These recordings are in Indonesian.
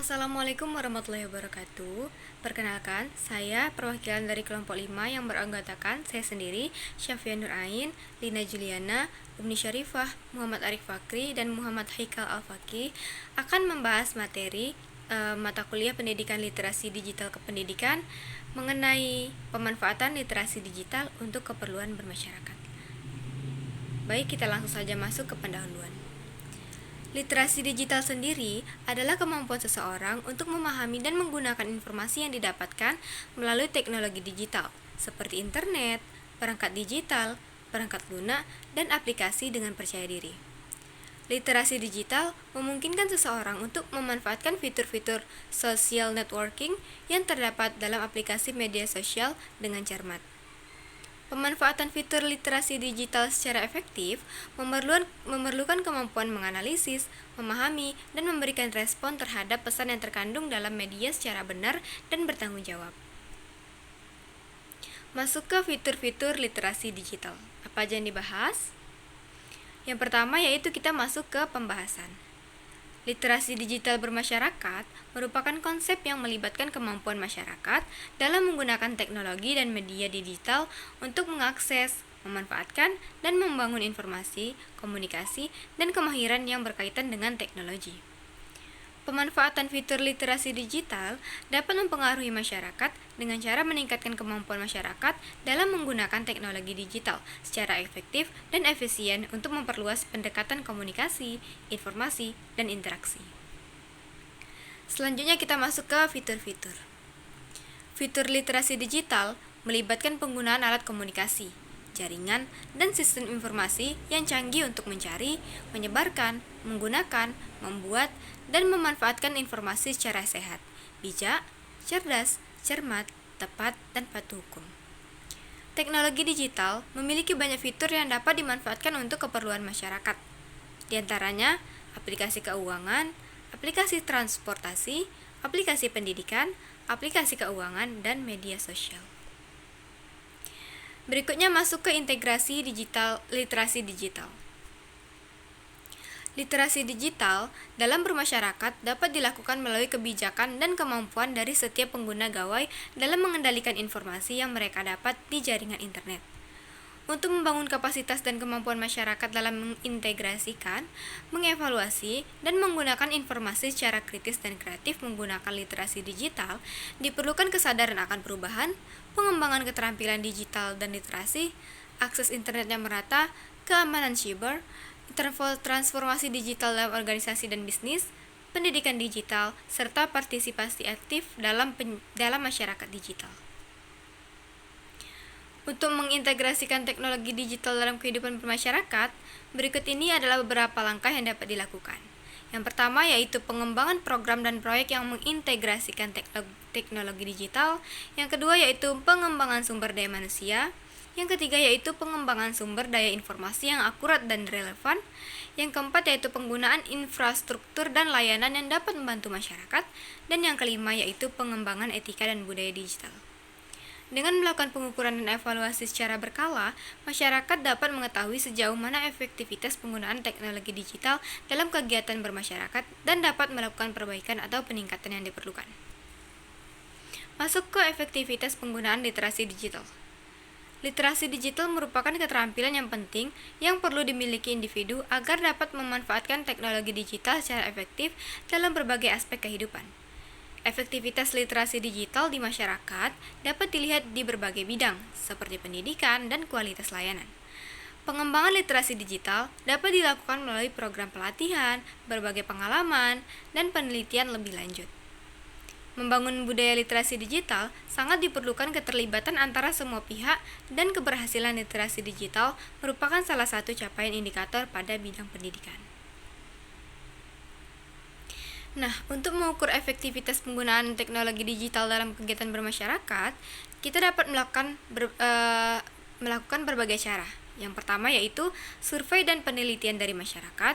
Assalamualaikum warahmatullahi wabarakatuh. Perkenalkan, saya perwakilan dari kelompok 5 yang beranggotakan saya sendiri, Syafia Nur Ain, Lina Juliana, Umni Syarifah, Muhammad Arif Fakri, dan Muhammad Haikal Al-Faqih akan membahas materi mata kuliah pendidikan literasi digital kependidikan mengenai pemanfaatan literasi digital untuk keperluan bermasyarakat. Baik, kita langsung saja masuk ke pendahuluan. Literasi digital sendiri adalah kemampuan seseorang untuk memahami dan menggunakan informasi yang didapatkan melalui teknologi digital, seperti internet, perangkat digital, perangkat lunak, dan aplikasi dengan percaya diri. Literasi digital memungkinkan seseorang untuk memanfaatkan fitur-fitur social networking yang terdapat dalam aplikasi media sosial dengan cermat. Pemanfaatan fitur literasi digital secara efektif memerlukan kemampuan menganalisis, memahami, dan memberikan respon terhadap pesan yang terkandung dalam media secara benar dan bertanggung jawab. Masuk ke fitur-fitur literasi digital. Apa aja yang dibahas? Yang pertama yaitu kita masuk ke pembahasan. Literasi digital bermasyarakat merupakan konsep yang melibatkan kemampuan masyarakat dalam menggunakan teknologi dan media digital untuk mengakses, memanfaatkan, dan membangun informasi, komunikasi, dan kemahiran yang berkaitan dengan teknologi. Pemanfaatan fitur literasi digital dapat mempengaruhi masyarakat dengan cara meningkatkan kemampuan masyarakat dalam menggunakan teknologi digital secara efektif dan efisien untuk memperluas pendekatan komunikasi, informasi, dan interaksi. Selanjutnya kita masuk ke fitur-fitur. Fitur literasi digital melibatkan penggunaan alat komunikasi, jaringan, dan sistem informasi yang canggih untuk mencari, menyebarkan, menggunakan, membuat, dan memanfaatkan informasi secara sehat, bijak, cerdas, cermat, tepat, dan patuh hukum. Teknologi digital memiliki banyak fitur yang dapat dimanfaatkan untuk keperluan masyarakat. Di antaranya, aplikasi keuangan, aplikasi transportasi, aplikasi pendidikan, aplikasi keuangan, dan media sosial. Berikutnya masuk ke integrasi literasi digital. Literasi digital dalam bermasyarakat dapat dilakukan melalui kebijakan dan kemampuan dari setiap pengguna gawai dalam mengendalikan informasi yang mereka dapat di jaringan internet. Untuk membangun kapasitas dan kemampuan masyarakat dalam mengintegrasikan, mengevaluasi, dan menggunakan informasi secara kritis dan kreatif menggunakan literasi digital, diperlukan kesadaran akan perubahan, pengembangan keterampilan digital dan literasi, akses internet yang merata, keamanan siber, transformasi digital dalam organisasi dan bisnis, pendidikan digital, serta partisipasi aktif dalam masyarakat digital. Untuk mengintegrasikan teknologi digital dalam kehidupan bermasyarakat, berikut ini adalah beberapa langkah yang dapat dilakukan. Yang pertama yaitu pengembangan program dan proyek yang mengintegrasikan teknologi digital. Yang kedua yaitu pengembangan sumber daya manusia. Yang ketiga yaitu pengembangan sumber daya informasi yang akurat dan relevan. Yang keempat yaitu penggunaan infrastruktur dan layanan yang dapat membantu masyarakat. Dan yang kelima yaitu pengembangan etika dan budaya digital. Dengan melakukan pengukuran dan evaluasi secara berkala, masyarakat dapat mengetahui sejauh mana efektivitas penggunaan teknologi digital dalam kegiatan bermasyarakat dan dapat melakukan perbaikan atau peningkatan yang diperlukan. Masuk ke efektivitas penggunaan literasi digital. Literasi digital merupakan keterampilan yang penting yang perlu dimiliki individu agar dapat memanfaatkan teknologi digital secara efektif dalam berbagai aspek kehidupan. Efektivitas literasi digital di masyarakat dapat dilihat di berbagai bidang, seperti pendidikan dan kualitas layanan. Pengembangan literasi digital dapat dilakukan melalui program pelatihan, berbagai pengalaman, dan penelitian lebih lanjut. Membangun budaya literasi digital sangat diperlukan keterlibatan antara semua pihak dan keberhasilan literasi digital merupakan salah satu capaian indikator pada bidang pendidikan. Nah, untuk mengukur efektivitas penggunaan teknologi digital dalam kegiatan bermasyarakat, kita dapat melakukan berbagai cara. Yang pertama yaitu survei dan penelitian dari masyarakat.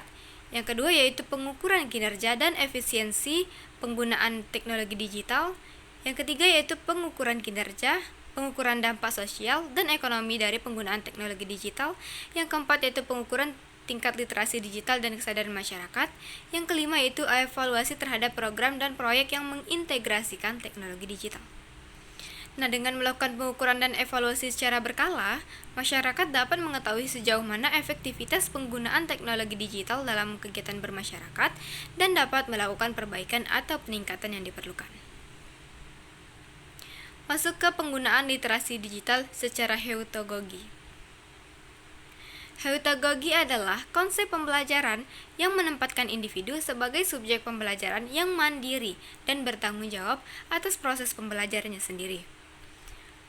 Yang kedua yaitu pengukuran kinerja dan efisiensi penggunaan teknologi digital. Yang ketiga yaitu pengukuran kinerja, pengukuran dampak sosial dan ekonomi dari penggunaan teknologi digital. Yang keempat yaitu pengukuran tingkat literasi digital dan kesadaran masyarakat. Yang kelima yaitu evaluasi terhadap program dan proyek yang mengintegrasikan teknologi digital. Nah, dengan melakukan pengukuran dan evaluasi secara berkala, masyarakat dapat mengetahui sejauh mana efektivitas penggunaan teknologi digital dalam kegiatan bermasyarakat dan dapat melakukan perbaikan atau peningkatan yang diperlukan. Masuk ke penggunaan literasi digital secara heutagogi. Heutagogi adalah konsep pembelajaran yang menempatkan individu sebagai subjek pembelajaran yang mandiri dan bertanggung jawab atas proses pembelajarannya sendiri.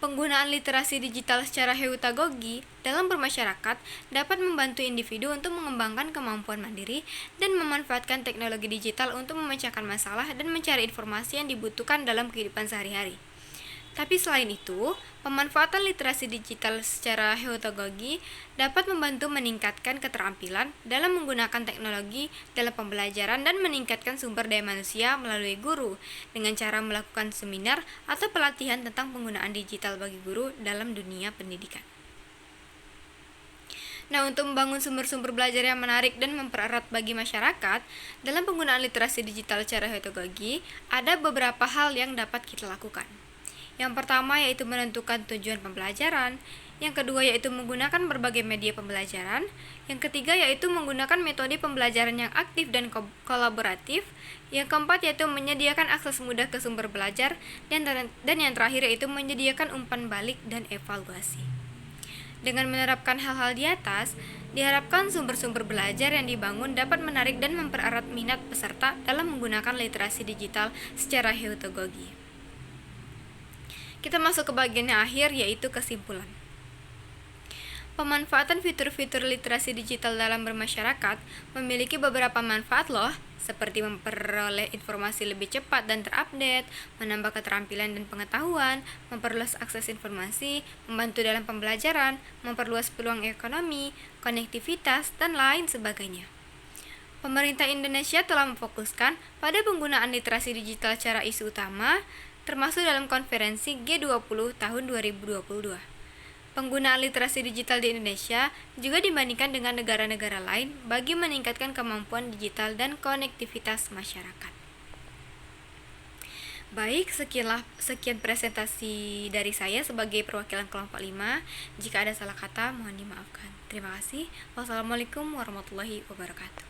Penggunaan literasi digital secara heutagogi dalam bermasyarakat dapat membantu individu untuk mengembangkan kemampuan mandiri dan memanfaatkan teknologi digital untuk memecahkan masalah dan mencari informasi yang dibutuhkan dalam kehidupan sehari-hari. Tapi selain itu, pemanfaatan literasi digital secara heutagogi dapat membantu meningkatkan keterampilan dalam menggunakan teknologi dalam pembelajaran dan meningkatkan sumber daya manusia melalui guru dengan cara melakukan seminar atau pelatihan tentang penggunaan digital bagi guru dalam dunia pendidikan. Nah, untuk membangun sumber-sumber belajar yang menarik dan mempererat bagi masyarakat, dalam penggunaan literasi digital secara heutagogi, ada beberapa hal yang dapat kita lakukan. Yang pertama yaitu menentukan tujuan pembelajaran, yang kedua yaitu menggunakan berbagai media pembelajaran, yang ketiga yaitu menggunakan metode pembelajaran yang aktif dan kolaboratif, yang keempat yaitu menyediakan akses mudah ke sumber belajar, dan yang terakhir yaitu menyediakan umpan balik dan evaluasi. Dengan menerapkan hal-hal di atas, diharapkan sumber-sumber belajar yang dibangun dapat menarik dan mempererat minat peserta dalam menggunakan literasi digital secara heutagogi. Kita masuk ke bagian yang akhir yaitu kesimpulan. Pemanfaatan fitur-fitur literasi digital dalam bermasyarakat memiliki beberapa manfaat loh, seperti memperoleh informasi lebih cepat dan terupdate, menambah keterampilan dan pengetahuan, memperluas akses informasi, membantu dalam pembelajaran, memperluas peluang ekonomi, konektivitas, dan lain sebagainya. Pemerintah Indonesia telah memfokuskan pada penggunaan literasi digital secara isu utama, termasuk dalam konferensi G20 tahun 2022. Penggunaan literasi digital di Indonesia juga dibandingkan dengan negara-negara lain bagi meningkatkan kemampuan digital dan konektivitas masyarakat. Baik, sekian presentasi dari saya sebagai perwakilan kelompok 5. Jika ada salah kata, mohon dimaafkan. Terima kasih. Wassalamualaikum warahmatullahi wabarakatuh.